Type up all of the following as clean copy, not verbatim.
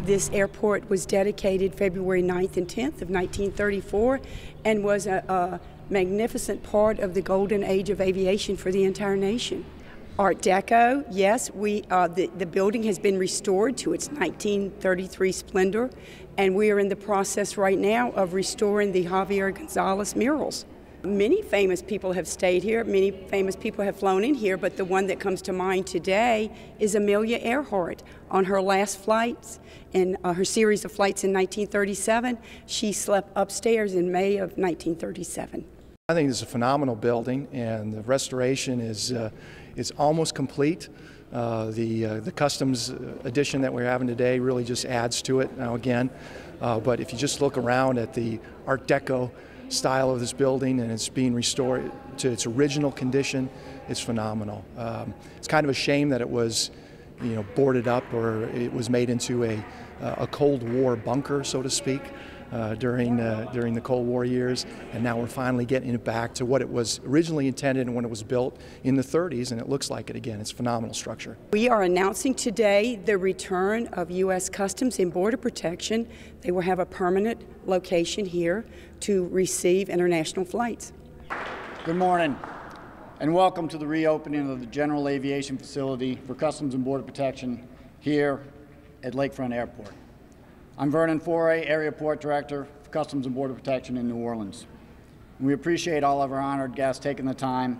This airport was dedicated February 9th and 10th of 1934 and was a magnificent part of the golden age of aviation for the entire nation. Art Deco, yes, the building has been restored to its 1933 splendor, and we are in the process right now of restoring the Javier Gonzalez murals. Many famous people have stayed here, many famous people have flown in here, but the one that comes to mind today is Amelia Earhart. On her last flights, in her series of flights in 1937, she slept upstairs in May of 1937. I think it's a phenomenal building, and the restoration is almost complete. The customs addition that we're having today really just adds to it now again. But if you just look around at the Art Deco style of this building and it's being restored to its original condition, it's phenomenal. It's kind of a shame that it was, boarded up, or it was made into a Cold War bunker, so to speak, during the Cold War years, and now we're finally getting it back to what it was originally intended and when it was built in the 30s, and it looks like it again. It's a phenomenal structure. We are announcing today the return of U.S. Customs and Border Protection. They will have a permanent location here to receive international flights. Good morning, and welcome to the reopening of the General Aviation Facility for Customs and Border Protection here at Lakefront Airport. I'm Vernon Foray, Area Port Director for Customs and Border Protection in New Orleans. We appreciate all of our honored guests taking the time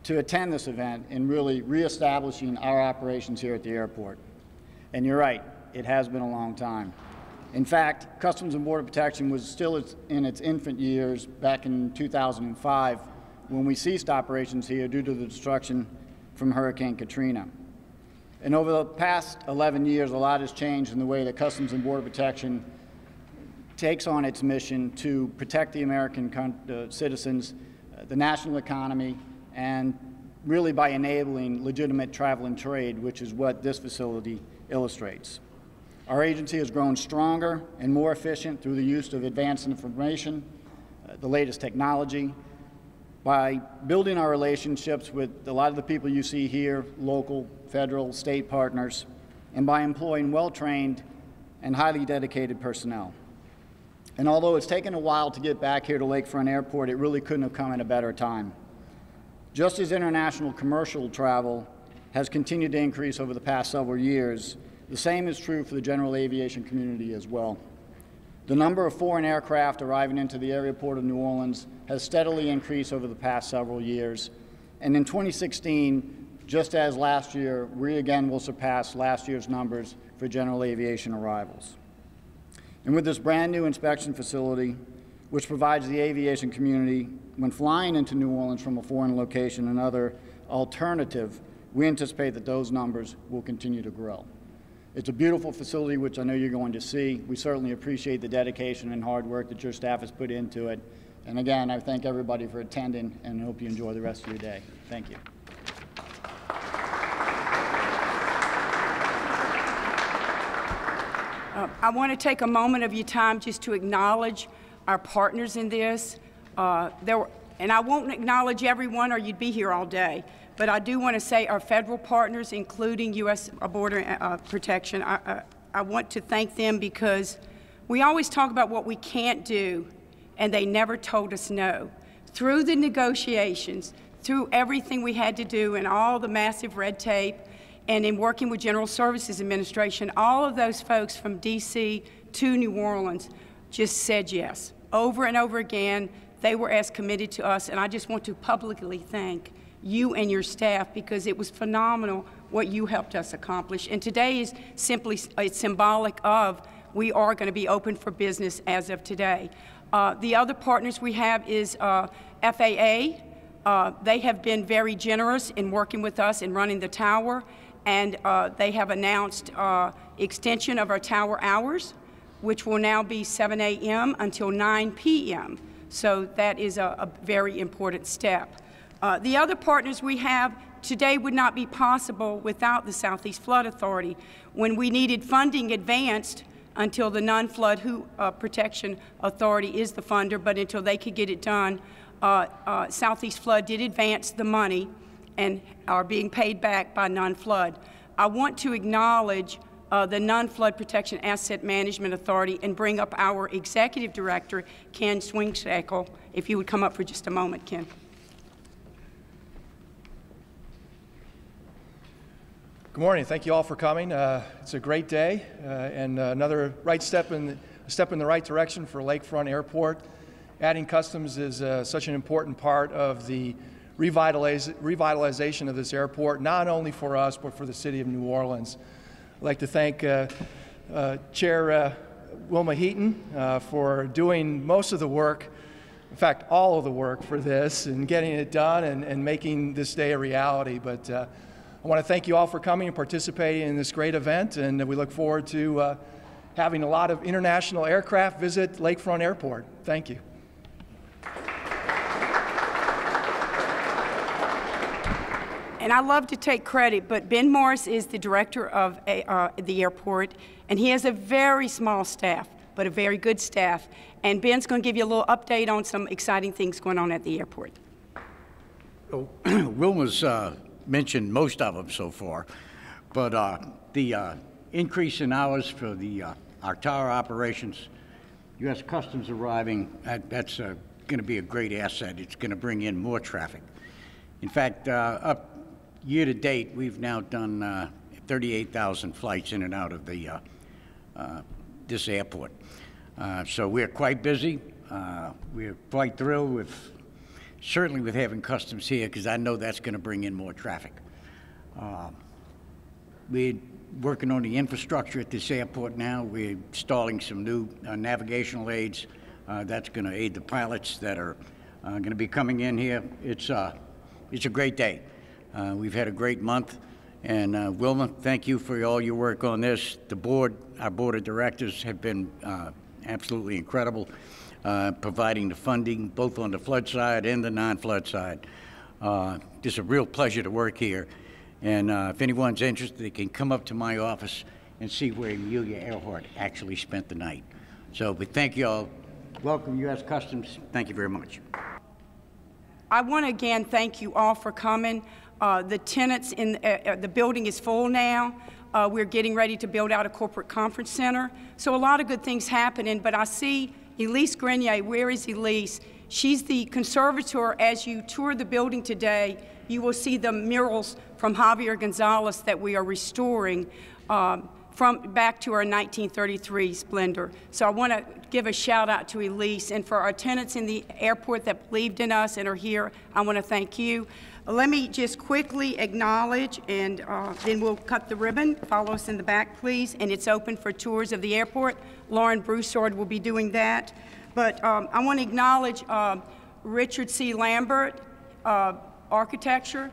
to attend this event and really reestablishing our operations here at the airport. And you're right, it has been a long time. In fact, Customs and Border Protection was still in its infant years back in 2005 when we ceased operations here due to the destruction from Hurricane Katrina. And over the past 11 years, a lot has changed in the way that Customs and Border Protection takes on its mission to protect the American citizens, the national economy, and really by enabling legitimate travel and trade, which is what this facility illustrates. Our agency has grown stronger and more efficient through the use of advanced information, the latest technology, by building our relationships with a lot of the people you see here, local, federal, state partners, and by employing well-trained and highly dedicated personnel. And although it's taken a while to get back here to Lakefront Airport, it really couldn't have come at a better time. Just as international commercial travel has continued to increase over the past several years, the same is true for the general aviation community as well. The number of foreign aircraft arriving into the airport of New Orleans has steadily increased over the past several years. And in 2016, just as last year, we again will surpass last year's numbers for general aviation arrivals. And with this brand new inspection facility, which provides the aviation community, when flying into New Orleans from a foreign location, another alternative, we anticipate that those numbers will continue to grow. It's a beautiful facility, which I know you're going to see. We certainly appreciate the dedication and hard work that your staff has put into it. And again, I thank everybody for attending and hope you enjoy the rest of your day. Thank you. I want to take a moment of your time just to acknowledge our partners in this. And I won't acknowledge everyone or you'd be here all day, but I do want to say our federal partners, including U.S. Border Protection, I want to thank them because we always talk about what we can't do, and they never told us no. Through the negotiations, through everything we had to do and all the massive red tape, and in working with General Services Administration, all of those folks from D.C. to New Orleans just said yes. Over and over again, they were as committed to us, and I just want to publicly thank you and your staff because it was phenomenal what you helped us accomplish. And today is simply symbolic of we are going to be open for business as of today. The other partners we have is FAA. They have been very generous in working with us in running the tower, and they have announced extension of our tower hours, which will now be 7 a.m. until 9 p.m. So that is a very important step. The other partners we have today would not be possible without the Southeast Flood Authority. When we needed funding advanced until the Non-Flood Protection Authority is the funder, but until they could get it done, Southeast Flood did advance the money and are being paid back by Non-Flood. I want to acknowledge the Non-Flood Protection Asset Management Authority, and bring up our Executive Director, Ken SCHWINGSHAKL. If you would come up for just a moment, Ken. Good morning. Thank you all for coming. It's a great day and another step in the right direction for Lakefront Airport. Adding customs is such an important part of the revitalization of this airport, not only for us, but for the city of New Orleans. I'd like to thank Chair WILMA HEATON for doing most of the work, in fact, all of the work for this and getting it done and making this day a reality. But I want to thank you all for coming and participating in this great event, and we look forward to having a lot of international aircraft visit Lakefront Airport. Thank you. And I love to take credit, but Ben Morris is the director of the airport, and he has a very small staff, but a very good staff. And Ben's going to give you a little update on some exciting things going on at the airport. Oh, Wilma's mentioned most of them so far, but the increase in hours for our tower operations, U.S. Customs arriving, that's going to be a great asset. It's going to bring in more traffic. In fact, up year to date, we've now done 38,000 flights in and out of this airport. So we're quite busy. We're quite thrilled certainly with having customs here, because I know that's going to bring in more traffic. We're working on the infrastructure at this airport now. We're installing some new navigational aids. That's going to aid the pilots that are going to be coming in here. It's a great day. We've had a great month. And Wilma, thank you for all your work on this. The board, our board of directors have been absolutely incredible, providing the funding both on the flood side and the non-flood side. It's a real pleasure to work here. And if anyone's interested, they can come up to my office and see where Amelia Earhart actually spent the night. So, but thank you all. Welcome, U.S. Customs. Thank you very much. I want to again thank you all for coming. The tenants in the building is full now. We're getting ready to build out a corporate conference center. So a lot of good things happening, but I see Elise Grenier. Where is Elise? She's the conservator. As you tour the building today, you will see the murals from Javier Gonzalez that we are restoring from back to our 1933 splendor. So I want to give a shout out to Elise, and for our tenants in the airport that believed in us and are here, I want to thank you. Let me just quickly acknowledge, and then we'll cut the ribbon. Follow us in the back, please. And it's open for tours of the airport. Lauren Broussard will be doing that. But I want to acknowledge Richard C. Lambert, Architecture.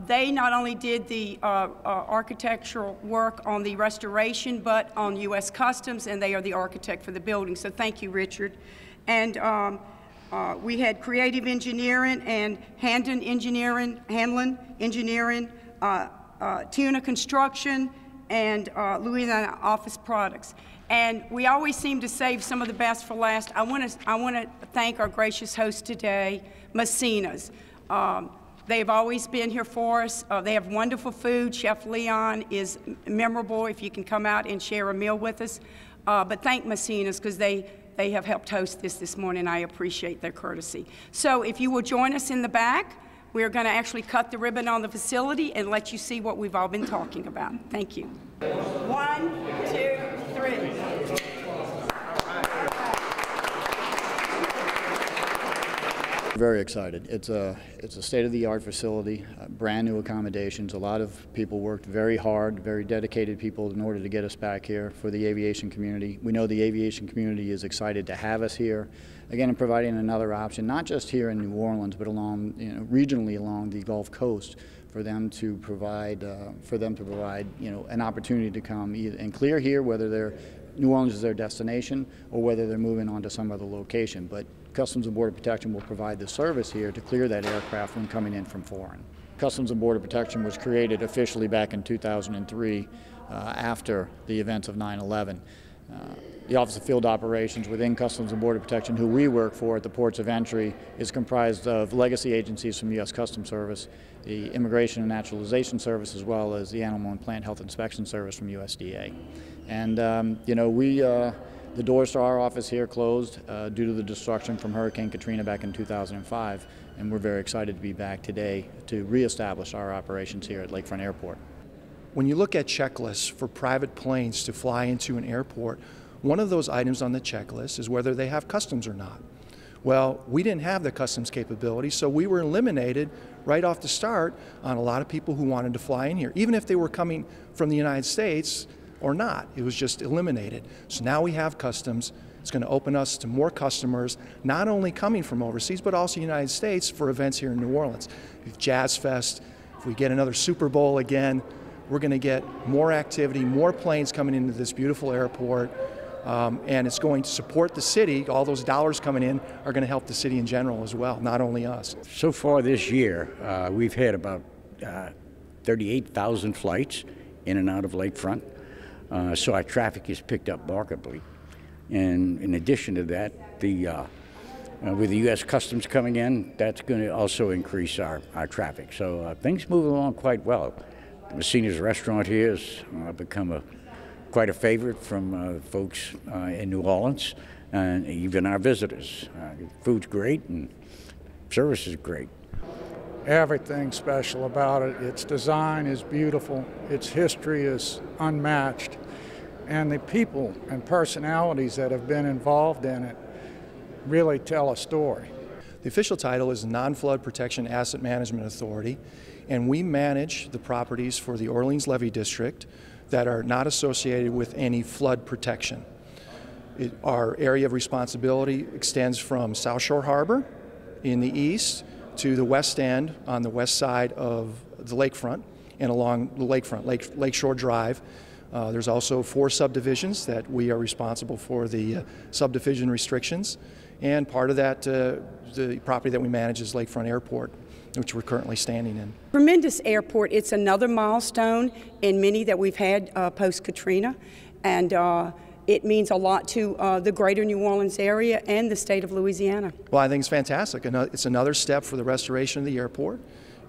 They not only did the architectural work on the restoration, but on U.S. Customs, and they are the architect for the building. So thank you, Richard. And we had Creative Engineering and Hanlon Engineering, Tuna Construction, and Louisiana Office Products. And we always seem to save some of the best for last. I want to thank our gracious host today, Messina's. They've always been here for us. They have wonderful food. Chef Leon is memorable if you can come out and share a meal with us. But thank Messina's, because they have helped host this morning. I appreciate their courtesy. So if you will join us in the back, we're going to actually cut the ribbon on the facility and let you see what we've all been talking about. Thank you. 1, 2, 3. Very excited. It's a state-of-the-art facility, brand new accommodations. A lot of people worked very hard, very dedicated people in order to get us back here for the aviation community. We know the aviation community is excited to have us here. Again, and providing another option, not just here in New Orleans, but along, regionally along the Gulf Coast, for them to provide, an opportunity to come and clear here, whether New Orleans is their destination or whether they're moving on to some other location. But Customs and Border Protection will provide the service here to clear that aircraft when coming in from foreign. Customs and Border Protection was created officially back in 2003 after the events of 9/11. The Office of Field Operations within Customs and Border Protection, who we work for at the ports of entry, is comprised of legacy agencies from U.S. Customs Service, the Immigration and Naturalization Service, as well as the Animal and Plant Health Inspection Service from USDA. And the doors to our office here closed due to the destruction from Hurricane Katrina back in 2005, and we're very excited to be back today to reestablish our operations here at Lakefront Airport. When you look at checklists for private planes to fly into an airport, one of those items on the checklist is whether they have customs or not. Well, we didn't have the customs capability, so we were eliminated right off the start on a lot of people who wanted to fly in here, even if they were coming from the United States or not. It was just eliminated. So now we have customs. It's going to open us to more customers, not only coming from overseas, but also the United States for events here in New Orleans. If Jazz Fest, if we get another Super Bowl again, we're going to get more activity, more planes coming into this beautiful airport. And it's going to support the city. All those dollars coming in are going to help the city in general as well, not only us. So far this year, we've had about 38,000 flights in and out of Lakefront. So our traffic has picked up markedly. And in addition to that, with the U.S. Customs coming in, that's going to also increase our traffic. So things move along quite well. The Messina's restaurant here has become quite a favorite from folks in New Orleans, and even our visitors. Food's great and service is great. Everything special about it. Its design is beautiful, its history is unmatched, and the people and personalities that have been involved in it really tell a story. The official title is Non-Flood Protection Asset Management Authority, and we manage the properties for the Orleans Levee District that are not associated with any flood protection. Our area of responsibility extends from South Shore Harbor in the east to the west end on the west side of the lakefront and along the lakefront, Lakeshore Drive. There's also 4 subdivisions that we are responsible for the subdivision restrictions, and part of that, the property that we manage is Lakefront Airport, which we're currently standing in. Tremendous airport. It's another milestone in many that we've had post-Katrina, and it means a lot to the greater New Orleans area and the state of Louisiana. Well, I think it's fantastic. It's another step for the restoration of the airport,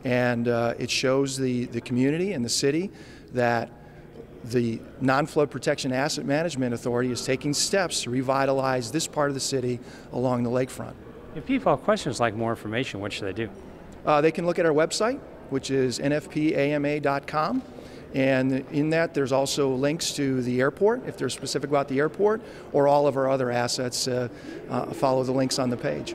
and it shows the community and the city that the Non-Flood Protection Asset Management Authority is taking steps to revitalize this part of the city along the lakefront. If people have questions like more information, what should they do? They can look at our website, which is nfpama.com, and in that there's also links to the airport if they're specific about the airport, or all of our other assets. Follow the links on the page.